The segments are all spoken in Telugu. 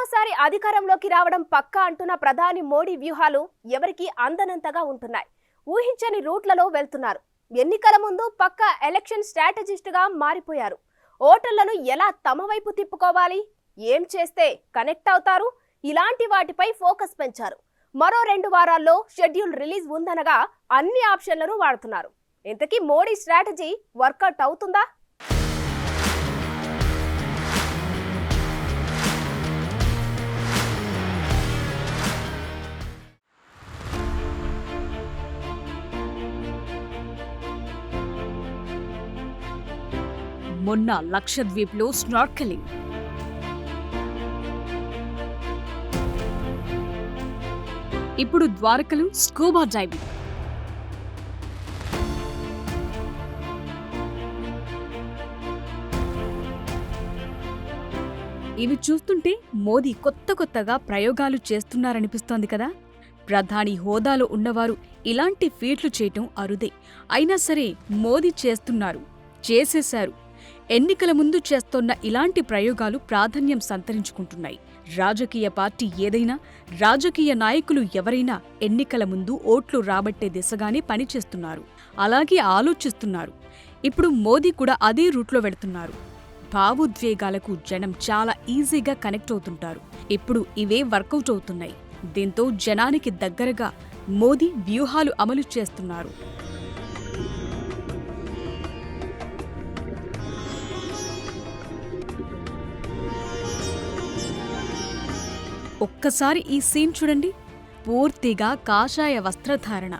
మరోసారి అధికారంలోకి రావడం పక్కా అంటున్న ప్రధాని మోడీ వ్యూహాలు ఎవరికి అందనంతగా ఉంటున్నాయి. ఊహించని రూట్లలో వెళ్తున్నారు. ఎన్నికల ముందు పక్కా ఎలక్షన్ స్ట్రాటజిస్ట్ గా మారిపోయారు. ఓటర్లను ఎలా తమ వైపు తిప్పుకోవాలి, ఏం చేస్తే కనెక్ట్ అవుతారు, ఇలాంటి వాటిపై ఫోకస్ పెంచారు. మరో 2 వారాల్లో షెడ్యూల్ రిలీజ్ ఉందనగా అన్ని ఆప్షన్లను వాడుతున్నారు. ఇంతకీ మోడీ స్ట్రాటజీ వర్కౌట్ అవుతుందా? మొన్న లక్షద్వీప్లో స్నార్కెలింగ్, ఇప్పుడు ద్వారకలో స్కూబా డైవింగ్. ఇవి చూస్తుంటే మోదీ కొత్తగా ప్రయోగాలు చేస్తున్నారనిపిస్తోంది కదా. ప్రధాని హోదాలో ఉన్నవారు ఇలాంటి ఫీట్లు చేయటం అరుదే. అయినా సరే మోదీ చేసేశారు. ఎన్నికల ముందు చేస్తోన్న ఇలాంటి ప్రయోగాలు ప్రాధాన్యం సంతరించుకుంటున్నాయి. రాజకీయ పార్టీ ఏదైనా, రాజకీయ నాయకులు ఎవరైనా ఎన్నికల ముందు ఓట్లు రాబట్టే దిశగానే పనిచేస్తున్నారు, అలాగే ఆలోచిస్తున్నారు. ఇప్పుడు మోదీ కూడా అదే రూట్లో వెళుతున్నారు. భావోద్వేగాలకు జనం చాలా ఈజీగా కనెక్ట్ అవుతుంటారు. ఇప్పుడు ఇవే వర్కౌట్ అవుతున్నాయి. దీంతో జనానికి దగ్గరగా మోదీ వ్యూహాలు అమలు చేస్తున్నారు. ఒక్కసారి ఈ సీన్ చూడండి. పూర్తిగా కాషాయ వస్త్రధారణ,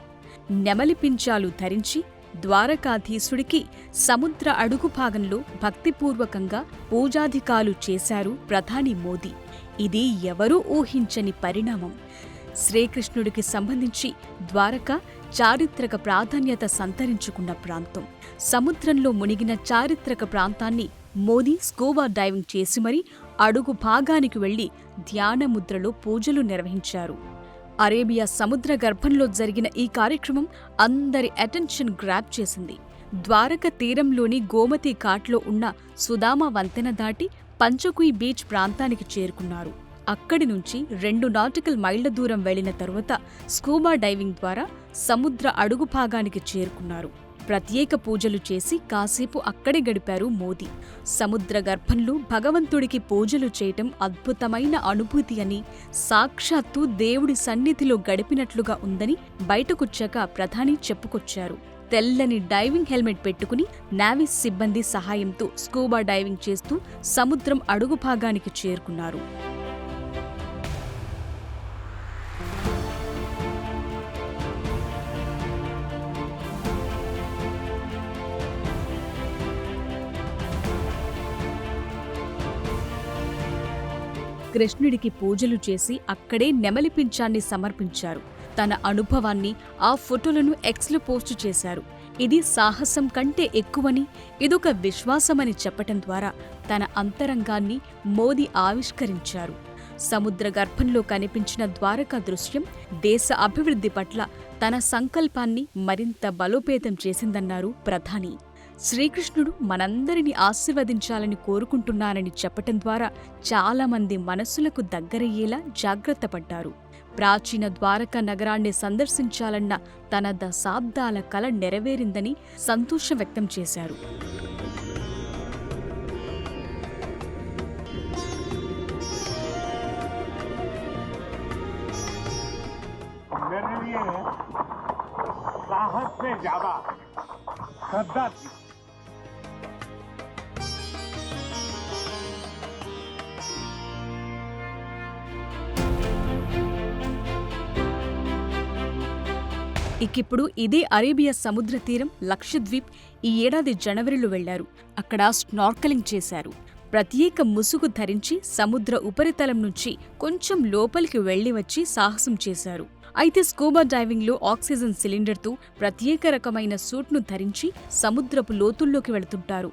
నెమలి పించాలు ధరించి ద్వారకాధీశుడికి సముద్ర అడుగు భాగంలో భక్తిపూర్వకంగా పూజాధికాలు చేశారు ప్రధాని మోదీ. ఇది ఎవరూ ఊహించని పరిణామం. శ్రీకృష్ణుడికి సంబంధించి ద్వారక చారిత్రక ప్రాధాన్యత సంతరించుకున్న ప్రాంతం. సముద్రంలో మునిగిన చారిత్రక ప్రాంతాన్ని మోదీ స్కూబా డైవింగ్ చేసి మరీ అడుగు భాగానికి వెళ్లి ధ్యానముద్రలో పూజలు నిర్వహించారు. అరేబియా సముద్ర గర్భంలో జరిగిన ఈ కార్యక్రమం అందరి అటెన్షన్ గ్రాప్ చేసింది. ద్వారక తీరంలోని గోమతి ఘాట్లో ఉన్న సుదామ వంతెన దాటి పంచకుయి బీచ్ ప్రాంతానికి చేరుకున్నారు. అక్కడి నుంచి 2 నాటికల్ మైళ్ల దూరం వెళ్లిన తరువాత స్కూబా డైవింగ్ ద్వారా సముద్ర అడుగు భాగానికి చేరుకున్నారు. ప్రత్యేక పూజలు చేసి కాసేపు అక్కడే గడిపారు మోదీ. సముద్ర గర్భంలో భగవంతుడికి పూజలు చేయటం అద్భుతమైన అనుభూతి అని, సాక్షాత్తు దేవుడి సన్నిధిలో గడిపినట్లుగా ఉందని బయటకొచ్చాక ప్రధాని చెప్పుకొచ్చారు. తెల్లని డైవింగ్ హెల్మెట్ పెట్టుకుని నేవీ సిబ్బంది సహాయంతో స్కూబా డైవింగ్ చేస్తూ సముద్రం అడుగు భాగానికి చేరుకున్నారు. కృష్ణుడికి పూజలు చేసి అక్కడే నెమలి పించాన్ని సమర్పించారు. తన అనుభవాన్ని, ఆ ఫోటోలను ఎక్స్లో పోస్టు చేశారు. ఇది సాహసం కంటే ఎక్కువని, ఇదొక విశ్వాసమని చెప్పటం ద్వారా తన అంతరంగాన్ని మోదీ ఆవిష్కరించారు. సముద్ర గర్భంలో కనిపించిన ద్వారకా దృశ్యం దేశ అభివృద్ధి పట్ల తన సంకల్పాన్ని మరింత బలోపేతం చేసిందన్నారు ప్రధాని. శ్రీకృష్ణుడు మనందరినీ ఆశీర్వదించాలని కోరుకుంటున్నానని చెప్పటం ద్వారా చాలామంది మనస్సులకు దగ్గరయ్యేలా జాగ్రత్త పడ్డారు. ప్రాచీన ద్వారకా నగరాన్ని సందర్శించాలన్న తన దశాబ్దాల కల నెరవేరిందని సంతోషం వ్యక్తం చేశారు. ఇకిప్పుడు ఇదే అరేబియా సముద్ర తీరం లక్షద్వీప్ ఈ ఏడాది జనవరిలో వెళ్లారు. అక్కడ స్నార్కెలింగ్ చేశారు. ప్రత్యేక ముసుగు ధరించి సముద్ర ఉపరితలం నుంచి కొంచెం లోపలికి వెళ్లి వచ్చి సాహసం చేశారు. అయితే స్కూబా డైవింగ్లో ఆక్సిజన్ సిలిండర్తో ప్రత్యేక రకమైన సూట్ను ధరించి సముద్రపు లోతుల్లోకి వెళుతుంటారు.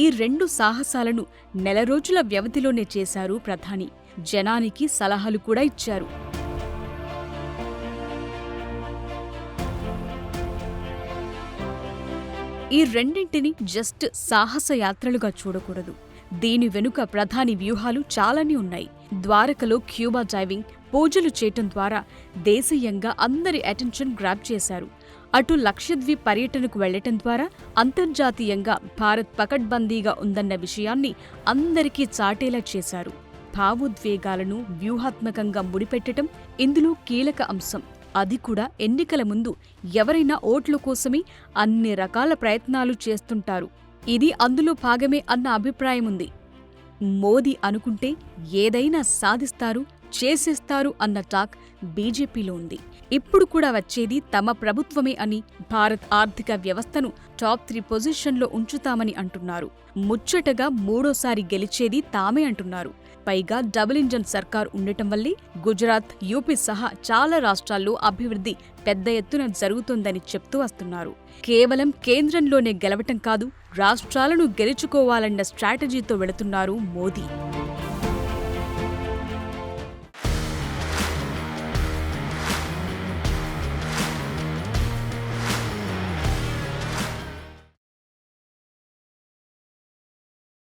ఈ 2 సాహసాలను 1 నెల రోజుల వ్యవధిలోనే చేశారు ప్రధాని. జనానికి సలహాలు కూడా ఇచ్చారు. ఈ రెండింటిని జస్ట్ సాహసయాత్రలుగా చూడకూడదు. దీని వెనుక ప్రధాని వ్యూహాలు చాలానే ఉన్నాయి. ద్వారకలో క్యూబా డైవింగ్, పూజలు చేయటం ద్వారా దేశీయంగా అందరి అటెన్షన్ గ్రాబ్ చేశారు. అటు లక్షద్వీప్ పర్యటనకు వెళ్లటం ద్వారా అంతర్జాతీయంగా భారత్ పకడ్బందీగా ఉందన్న విషయాన్ని అందరికీ చాటేలా చేశారు. భావోద్వేగాలను వ్యూహాత్మకంగా ముడిపెట్టడం ఇందులో కీలక అంశం. అది కూడా ఎన్నికల ముందు ఎవరైనా ఓట్ల కోసమే అన్ని రకాల ప్రయత్నాలు చేస్తుంటారు. ఇది అందులో భాగమే అన్న అభిప్రాయముంది. మోదీ అనుకుంటే ఏదైనా సాధిస్తారు, చేసేస్తారు అన్న టాక్ బీజేపీలో ఉంది. ఇప్పుడు కూడా వచ్చేది తమ ప్రభుత్వమే అని, భారత్ ఆర్థిక వ్యవస్థను టాప్ 3 పొజిషన్లో ఉంచుతామని అంటున్నారు. ముచ్చటగా మూడోసారి గెలిచేది తామే అంటున్నారు. పైగా డబుల్ ఇంజన్ సర్కార్ ఉండటం వల్లే గుజరాత్, యూపీ సహా చాలా రాష్ట్రాల్లో అభివృద్ధి పెద్ద ఎత్తున జరుగుతోందని చెప్తూ వస్తున్నారు. కేవలం కేంద్రంలోనే గెలవటం కాదు, రాష్ట్రాలను గెలుచుకోవాలన్న స్ట్రాటజీతో వెళుతున్నారు మోదీ.